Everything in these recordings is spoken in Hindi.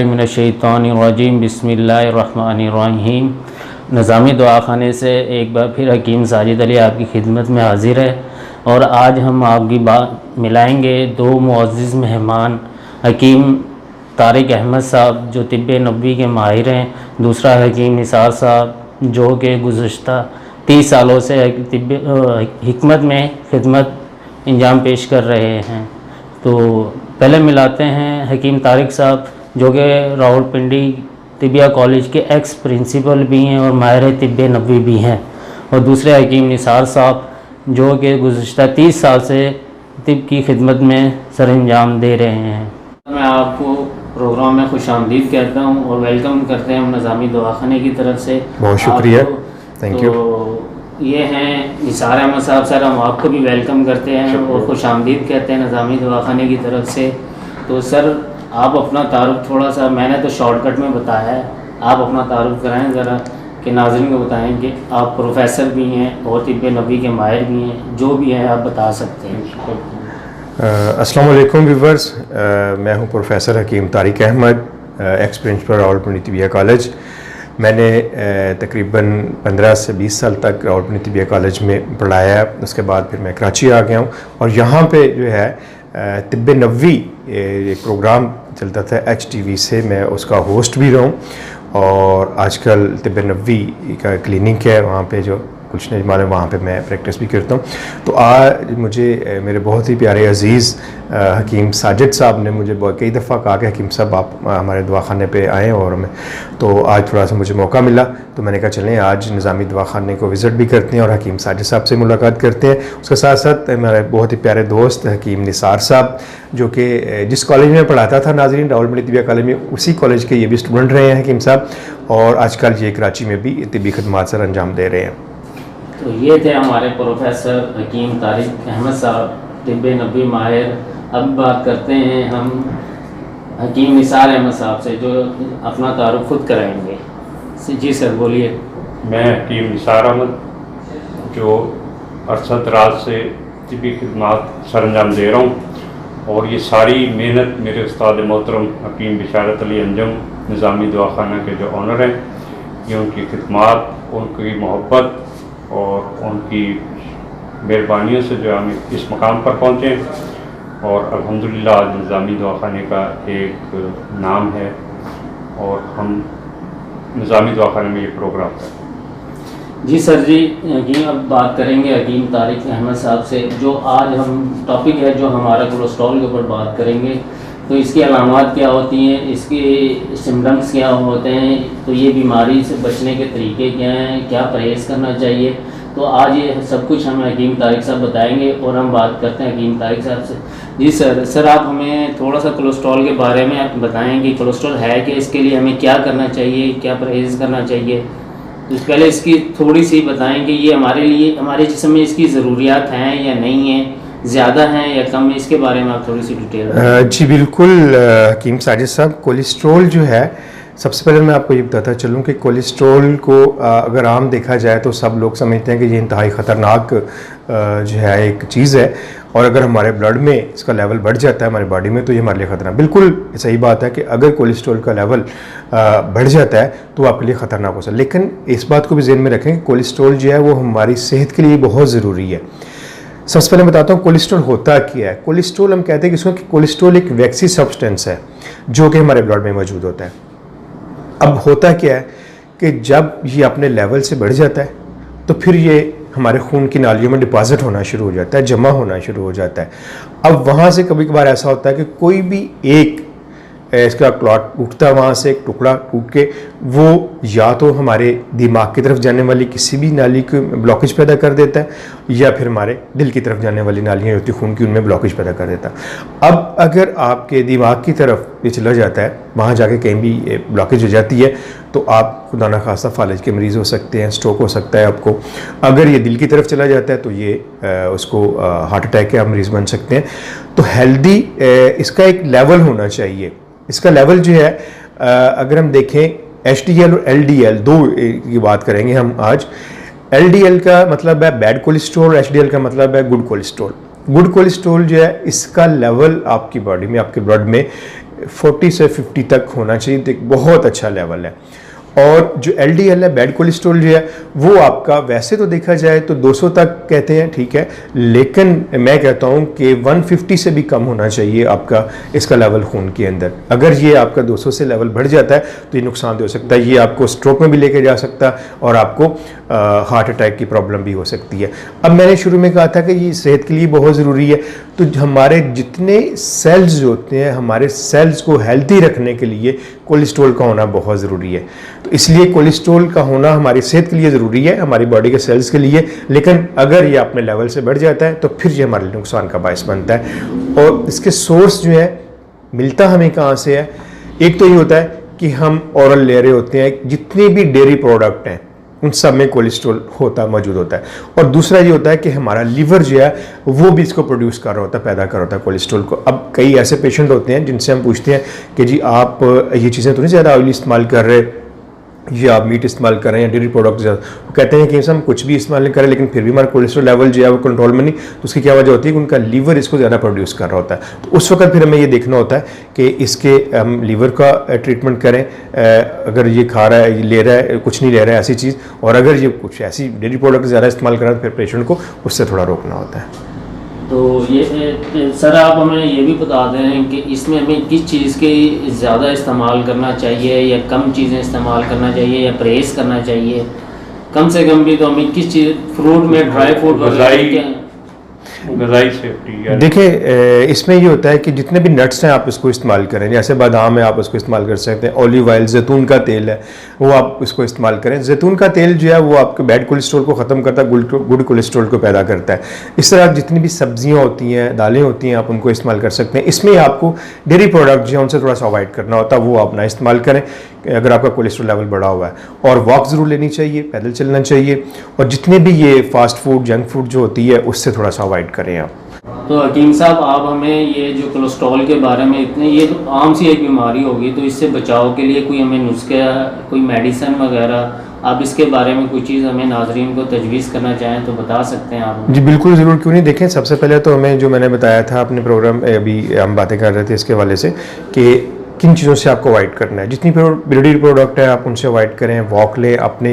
मिनश्शैतानिर्रजीम बिस्मिल्लाहिर्रहमानिर्रहीम। निज़ामी दुआखाने से एक बार फिर हकीम साजिद अली आपकी खिदमत में हाजिर है और आज हम आपकी बात मिलाएंगे दो मुअज़्ज़िज़ मेहमान, हकीम तारिक अहमद साहब जो तिब्ब नबवी के माहिर हैं, दूसरा हकीम निसार साहब जो कि गुज़श्ता 30 सालों से तिब्ब हिकमत में खिदमत इंजाम पेश कर रहे हैं। तो पहले मिलाते हैं हकीम तारिक साहब जो कि रावलपिंडी तिबिया कॉलेज के एक्स प्रिंसिपल भी हैं और माहिर तिब्ब नबवी भी हैं, और दूसरे हकीम निसार साहब जो कि गुज़श्ता 30 साल से तिब की खिदमत में सर अंजाम दे रहे हैं। मैं आपको प्रोग्राम में खुशामदीद कहता हूं और वेलकम करते हैं हम निज़ामी दवाखाने की तरफ से। बहुत शुक्रिया, थैंक यू। ये हैं निसार अहमद साहब, सर हम आपको भी वेलकम करते हैं और खुशामदीद कहते हैं निज़ामी दवाखाने की तरफ से। तो सर आप अपना तारुफ थोड़ा सा, मैंने तो शॉर्टकट में बताया है, आप अपना तारुफ कराएं ज़रा कि नाज़रीन को बताएं कि आप प्रोफेसर भी हैं और तिब्ब नबवी के माहिर भी हैं, जो भी हैं आप बता सकते हैं। अस्सलाम वालेकुम व्यूवर्स, मैं हूं professor Hakim Tariq Ahmed, ex principal Rawalpindi Tibbia college. मैंने तकरीबन 15 से 20 साल तक रावलपिंडी तिबिया कॉलेज में पढ़ाया। उसके बाद फिर मैं कराची आ गया हूँ और यहाँ पे जो है तिब्ब नबवी एक प्रोग्राम चलता था HTV से, मैं उसका होस्ट भी रहा हूँ और आजकल तिब्ब नबवी का क्लिनिक है वहाँ पे जो कुछ नहीं मालूम, वहाँ पे मैं प्रैक्टिस भी करता हूँ। तो आज मुझे मेरे बहुत ही प्यारे अज़ीज़ हकीम साजिद साहब ने मुझे कई दफ़ा कहा कि हकीम साहब आप हमारे दवाखाने पे आएँ, और मैं तो आज थोड़ा सा मुझे मौका मिला तो मैंने कहा चलें आज निज़ामी दवाखाने को विज़िट भी करते हैं और हकीम साजिद साहब से मुलाकात करते हैं। उसके साथ साथ मेरे बहुत ही प्यारे दोस्त हकीम निसार साहब जो कि जिस कॉलेज में पढ़ाता था नाज़रीन, रावलपिंडी तिबिया कॉलेज में, उसी कॉलेज के ये भी स्टूडेंट रहे हैं हकीम साहब, और आजकल ये कराची में भी तिब्बी खदमात सर अंजाम दे रहे हैं। तो ये थे हमारे प्रोफेसर हकीम तारिक अहमद साहब, तिब्ब नबवी माहिर। अब बात करते हैं हम हकीम निसार अहमद साहब से जो अपना तारुफ खुद कराएंगे। जी सर बोलिए। मैं हकीम निसार अहमद जो अरसा दराज से तिब्बी खिदमात सर अंजाम दे रहा हूँ, और ये सारी मेहनत मेरे उस्ताद मोहतरम हकीम बिशारत अली अंजम निज़ामी दवाखाना के जो ऑनर हैं, ये उनकी खिदमात, उनकी मोहब्बत और उनकी मेहरबानियों से जो हम इस मकाम पर पहुँचे, और अल्हम्दुलिल्लाह आज निज़ामी दवाखाने का एक नाम है और हम निज़ामी दवाखाने में ये प्रोग्राम करते हैं। जी सर जी, हकीम अब बात करेंगे हकीम तारिक अहमद साहब से। जो आज हम टॉपिक है जो हमारा कोलेस्ट्रॉल के ऊपर बात करेंगे, तो इसकी अलामात क्या होती हैं, इसके सिम्टम्स क्या होते हैं, तो ये बीमारी से बचने के तरीके क्या हैं, क्या परहेज़ करना चाहिए, तो आज ये सब कुछ हमें हकीम तारिक साहब बताएंगे। और हम बात करते हैं हकीम तारिक साहब से। जी सर आप हमें थोड़ा सा कोलेस्ट्रॉल के बारे में बताएं कि कोलेस्ट्रॉल है कि इसके लिए हमें क्या करना चाहिए, क्या परहेज़ करना चाहिए। तो पहले इसकी थोड़ी सी बताएं कि ये हमारे लिए, हमारे जिस्म में इसकी ज़रूरियात हैं या नहीं हैं, ज़्यादा हैं या कम, इसके बारे में आप थोड़ी सी डिटेल। जी बिल्कुल हकीम साजिद साहब, कोलेस्ट्रॉल जो है, सबसे पहले मैं आपको ये बताता चलूँ कि कोलेस्ट्रॉल को अगर आम देखा जाए तो सब लोग समझते हैं कि ये इंतहाई ख़तरनाक जो है एक चीज़ है, और अगर हमारे ब्लड में इसका लेवल बढ़ जाता है हमारी बॉडी में तो ये हमारे लिए ख़तरा। बिल्कुल सही बात है कि अगर कोलेस्ट्रॉल का लेवल बढ़ जाता है तो आपके लिए ख़तरनाक हो सकता है, लेकिन इस बात को भी ज़हन में रखें कि कोलेस्ट्रॉल जो है वो हमारी सेहत के लिए बहुत ज़रूरी है। सबसे पहले बताता हूँ कोलेस्ट्रॉल होता क्या है। कोलेस्ट्रॉल हम कहते हैं कि इसको कि कोलेस्ट्रॉल एक वैक्सी सब्सटेंस है जो कि हमारे ब्लड में मौजूद होता है। अब होता क्या है कि जब ये अपने लेवल से बढ़ जाता है तो फिर ये हमारे खून की नालियों में डिपॉजिट होना शुरू हो जाता है, जमा होना शुरू हो जाता है। अब वहाँ से कभी कभार ऐसा होता है कि कोई भी एक इसका क्लॉट टूटता है, वहाँ से एक टुकड़ा टूट के वो या तो हमारे दिमाग की तरफ जाने वाली किसी भी नाली को ब्लॉकेज पैदा कर देता है, या फिर हमारे दिल की तरफ जाने वाली नालियाँ होती खून की, उनमें ब्लॉकेज पैदा कर देता है। अब अगर आपके दिमाग की तरफ ये चला जाता है, वहाँ जाके कहीं भी ब्लॉकेज हो जाती है, तो आप खुदा न खास्ता फालिज के मरीज़ हो सकते हैं, स्ट्रोक हो सकता है आपको। अगर ये दिल की तरफ चला जाता है तो ये उसको हार्ट अटैक के आप मरीज़ बन सकते हैं। तो हेल्दी इसका एक लेवल होना चाहिए। इसका लेवल जो है अगर हम देखें HDL और LDL दो की बात करेंगे हम आज। LDL का मतलब है बैड कोलेस्ट्रॉल, HDL का मतलब है गुड कोलेस्ट्रॉल। गुड कोलेस्ट्रॉल जो है इसका लेवल आपकी बॉडी में, आपके ब्लड में 40 से 50 तक होना चाहिए, तो एक बहुत अच्छा लेवल है। और जो LDL है, बैड कोलेस्ट्रॉल जो है, वो आपका वैसे तो देखा जाए तो 200 तक कहते हैं, ठीक है, लेकिन मैं कहता हूँ कि 150 से भी कम होना चाहिए आपका इसका लेवल खून के अंदर। अगर ये आपका 200 से लेवल बढ़ जाता है तो ये नुकसानदेह हो सकता है, ये आपको स्ट्रोक में भी लेके जा सकता है और आपको हार्ट अटैक की प्रॉब्लम भी हो सकती है। अब मैंने शुरू में कहा था कि ये सेहत के लिए बहुत ज़रूरी है, तो हमारे जितने सेल्स जो होते हैं, हमारे सेल्स को हेल्दी रखने के लिए कोलेस्ट्रॉल का होना बहुत ज़रूरी है। तो इसलिए कोलेस्ट्रॉल का होना हमारी सेहत के लिए ज़रूरी है, हमारी बॉडी के सेल्स के लिए, लेकिन अगर ये अपने लेवल से बढ़ जाता है तो फिर ये हमारे लिए नुकसान का बायस बनता है। और इसके सोर्स जो है मिलता हमें कहाँ से है, एक तो ये होता है कि हम ओरल ले रहे होते हैं, जितने भी डेयरी प्रोडक्ट हैं उन सब में कोलेस्ट्रॉल मौजूद होता है। और दूसरा ये होता है कि हमारा लीवर जो है वो भी इसको प्रोड्यूस कर रहा होता है, पैदा कर रहा होता है कोलेस्ट्रॉल को। अब कई ऐसे पेशेंट होते हैं जिनसे हम पूछते हैं कि जी आप ये चीज़ें तो नहीं ज़्यादा ऑयली इस्तेमाल कर रहे, ये आप मीट इस्तेमाल कर रहे हैं या डेयरी प्रोडक्ट ज़्यादा, वो कहते हैं कि हम कुछ भी इस्तेमाल नहीं करें लेकिन फिर भी हमारा कोलेस्ट्रॉल लेवल जो है वो कंट्रोल में नहीं, तो उसकी क्या वजह होती है कि उनका लीवर इसको ज़्यादा प्रोड्यूस कर रहा होता है। तो उस वक्त फिर हमें ये देखना होता है कि इसके हम लीवर का ट्रीटमेंट करें, अगर ये खा रहा है, ले रहा है, कुछ नहीं ले रहा है ऐसी चीज़, और अगर ये कुछ ऐसी डेयरी प्रोडक्ट ज़्यादा इस्तेमाल कर रहा है तो फिर पेशेंट को उससे थोड़ा रोकना होता है। तो ये सर आप हमें ये भी बता दें कि इसमें हमें किस चीज़ के ज़्यादा इस्तेमाल करना चाहिए या कम चीज़ें इस्तेमाल करना चाहिए या परहेज़ करना चाहिए, कम से कम भी तो हमें किस चीज़, फ्रूट में ड्राई फ्रूट वगैरह, ग़िज़ाई सेफ्टी। देखिए इसमें ये होता है कि जितने भी नट्स हैं आप इसको इस्तेमाल करें, जैसे बादाम है आप उसको इस्तेमाल कर सकते हैं, ऑलिव ऑयल, जैतून का तेल है वो आप इसको इस्तेमाल करें। जैतून का तेल जो है वो आपके बैड कोलेस्ट्रॉल को ख़त्म करता है, गुड कोलेस्ट्रॉल को पैदा करता है। इस तरह जितनी भी सब्जियां होती हैं, दालें होती हैं, आप उनको इस्तेमाल कर सकते हैं। इसमें आपको डेयरी प्रोडक्ट जो है उनसे थोड़ा सा अवॉइड करना होता है, वो आप ना इस्तेमाल करें अगर आपका कोलेस्ट्रॉल लेवल बढ़ा हुआ है। और वॉक ज़रूर लेनी चाहिए, पैदल चलना चाहिए, और जितने भी ये फास्ट फूड, जंक फूड जो होती है उससे थोड़ा सा अवॉइड करें आप। तो हकीम साहब आप हमें ये जो कोलेस्ट्रॉल के बारे में इतने, ये तो आम सी एक बीमारी होगी, तो इससे बचाव के लिए कोई हमें नुस्खे, कोई मेडिसिन वगैरह, आप इसके बारे में कोई चीज़ हमें नाजरीन को तजवीज़ करना चाहें तो बता सकते हैं आप? जी बिल्कुल, ज़रूर, क्यों नहीं। देखें सबसे पहले तो हमें, जो मैंने बताया था अपने प्रोग्राम, अभी हम बातें कर रहे थे इसके हवाले से कि किन चीज़ों से आपको अवॉइड करना है। जितनी डेयरी प्रोडक्ट है आप उनसे अवॉइड करें, वॉक लें, अपने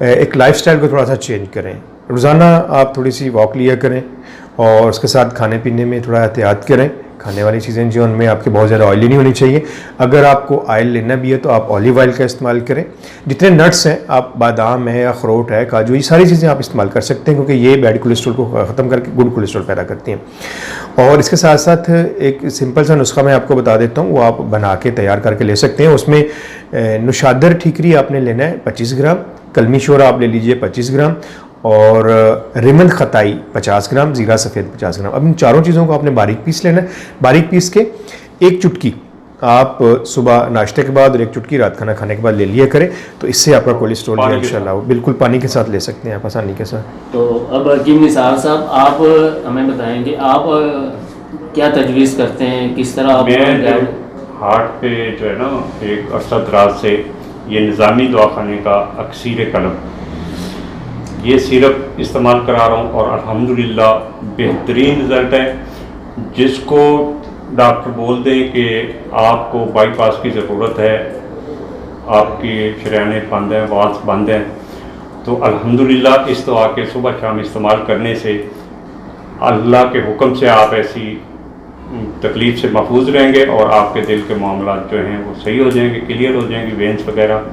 एक लाइफस्टाइल को थोड़ा सा चेंज करें, रोज़ाना आप थोड़ी सी वॉक लिया करें, और उसके साथ खाने पीने में थोड़ा एहतियात करें। खाने वाली चीज़ें जो उनमें आपके बहुत ज़्यादा ऑयली नहीं होनी चाहिए। अगर आपको ऑयल लेना भी है तो आप ऑलिव ऑयल का इस्तेमाल करें। जितने नट्स हैं, आप बादाम है, अखरोट है, काजू, ये सारी चीज़ें आप इस्तेमाल कर सकते हैं, क्योंकि ये बैड कोलेस्ट्रॉल को ख़त्म करके गुड कोलेस्ट्रॉल पैदा करती हैं। और इसके साथ साथ एक सिंपल सा नुस्खा मैं आपको बता देता हूँ, वो आप बना के तैयार करके ले सकते हैं। उसमें नुशादर ठीकरी आपने लेना है 25 ग्राम, कलमी शोरा आप ले लीजिए 25 ग्राम, और रिमन खताई 50 ग्राम, ज़ीरा सफ़ेद 50 ग्राम। अब इन चारों चीज़ों को आपने बारीक पीस लेना है। बारीक पीस के एक चुटकी आप सुबह नाश्ते के बाद और एक चुटकी रात खाना खाने के बाद ले लिया करें, तो इससे आपका कोलेस्ट्रॉल जो है इंशाल्लाह बिल्कुल पानी के साथ ले सकते हैं आप आसानी के साथ। तो अब हकीम निसार साहब आप हमें बताएं कि आप क्या तजवीज़ करते हैं, किस तरह आप? मैं हार्ट पे जो है ना, एक अरसा दराज से ये निज़ामी दवाखाने का अक्सीर कलम, ये सिरप इस्तेमाल करा रहा हूँ और अल्हम्दुलिल्लाह बेहतरीन रिज़ल्ट है। जिसको डॉक्टर बोल दें कि आपको बाईपास की ज़रूरत है, आपकी शरीयाने बंद हैं, वाल्व बंद हैं, तो अल्हम्दुलिल्लाह इस दवा के सुबह शाम इस्तेमाल करने से अल्लाह के हुक्म से आप ऐसी तकलीफ़ से महफूज रहेंगे और आपके दिल के मामला जो हैं वो सही हो जाएंगे, क्लियर हो जाएंगे, वेंस वगैरह,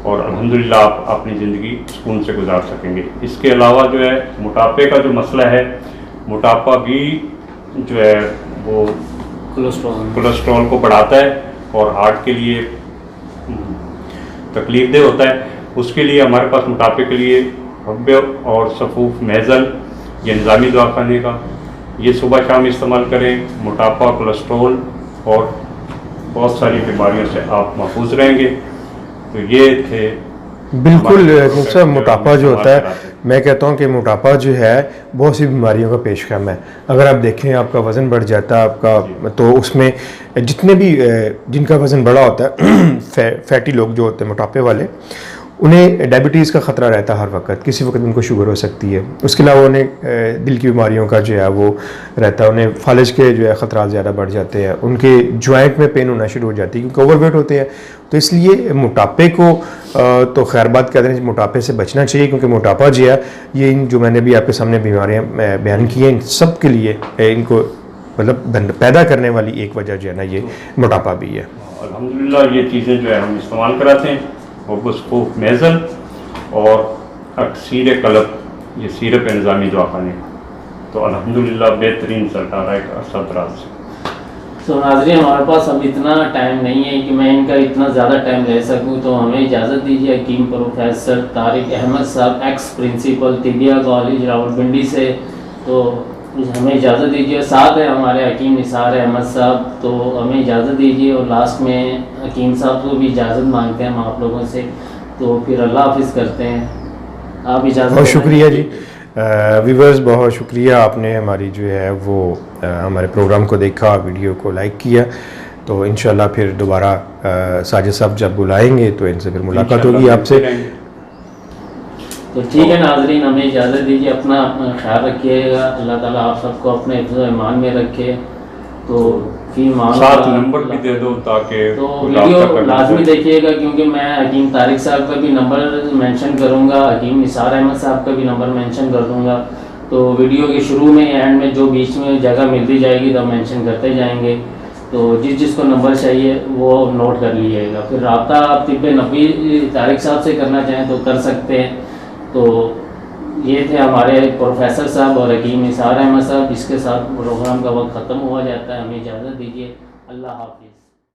और अल्हम्दुलिल्लाह आप अपनी ज़िंदगी सुकून से गुजार सकेंगे। इसके अलावा जो है मोटापे का जो मसला है, मोटापा भी जो है वो कोलेस्ट्रॉल को बढ़ाता है और हार्ट के लिए तकलीफदेह होता है। उसके लिए हमारे पास मोटापे के लिए हब्बे और सफ़ूफ मेज़ल, ये निज़ामी दवाखाने का, ये सुबह शाम इस्तेमाल करें। मोटापा, कोलेस्ट्रॉल और बहुत सारी बीमारियों से आप महफूज रहेंगे। तो ये थे बिल्कुल सर। मोटापा जो होता है, मैं कहता हूँ कि मोटापा जो है बहुत सी बीमारियों का पेशखम है। अगर आप देखें आपका वज़न बढ़ जाता है आपका, तो उसमें जितने भी जिनका वज़न बड़ा होता है फैटी लोग जो होते हैं मोटापे वाले, उन्हें डायबिटीज़ का ख़तरा रहता है हर वक्त, किसी वक्त उनको शुगर हो सकती है। उसके अलावा उन्हें दिल की बीमारियों का जो है वो रहता है, उन्हें फालिज के जो है ख़तरा ज़्यादा बढ़ जाते हैं, उनके जॉइंट में पेन होना शुरू हो जाती है क्योंकि ओवरवेट होते हैं। तो इसलिए मोटापे को तो खैर बात कहते हैं, मोटापे से बचना चाहिए क्योंकि मोटापा जो है ये इन जो मैंने भी आपके सामने बीमारियाँ बयान की हैं, इन सब के लिए इनको मतलब पैदा करने वाली एक वजह जो है ना ये मोटापा भी है। अल्हम्दुलिल्लाह ये चीज़ें जो है हम इस्तेमाल कराते हैं, वो मेज़ल और अक्सीर कलब, ये सिरप निज़ामी दवाखाने, तो अल्हम्दुलिल्लाह बेहतरीन रिजल्ट आ रहा है अरसद राज से। तो नाज़रीन, हमारे पास अब इतना टाइम नहीं है कि मैं इनका इतना ज़्यादा टाइम ले सकूं, तो हमें इजाज़त दीजिए। हकीम प्रोफेसर तारिक अहमद साहब, ex principal Tibbia College Rawalpindi से, तो हमें इजाज़त दीजिए। साथ है हमारे हकीम निसार अहमद साहब, तो हमें इजाज़त दीजिए। और लास्ट में हकीम साहब को भी इजाज़त मांगते हैं हम आप लोगों से, तो फिर अल्लाह हाफिज़ करते हैं। आप इजाज़त। बहुत शुक्रिया जी व्यूवर्स, बहुत शुक्रिया, आपने हमारी जो है वो हमारे प्रोग्राम को देखा, वीडियो को लाइक किया। तो इंशाल्लाह फिर दोबारा साजिद साहब जब बुलाएंगे तो इनसे फिर मुलाकात होगी आपसे। तो ठीक है नाज़रीन, हमें इजाज़त दीजिए। अपना ख्याल रखिएगा, अल्लाह ताला आप सबको अपने हिफ्ज़ ईमान में रखे। तो साथ नंबर भी दे दो ताकि तो वीडियो लाजमी देखिएगा, क्योंकि मैं हकीम तारिक साहब का भी नंबर मेंशन करूंगा, हकीम निसार अहमद साहब का भी नंबर मेंशन कर दूंगा। तो वीडियो के शुरू में एंड में जो बीच में जगह मिलती जाएगी तो मेंशन करते जाएंगे। तो जिसको नंबर चाहिए वो नोट कर लीजिएगा। फिर रब्ता आप तिब्ब नबी तारिक साहब से करना चाहें तो कर सकते हैं। तो ये थे हमारे प्रोफेसर साहब और हकीम निसार अहमद साहब, जिसके साथ प्रोग्राम का वक्त ख़त्म हुआ जाता है। हमें इजाज़त दीजिए। अल्लाह हाफिज़।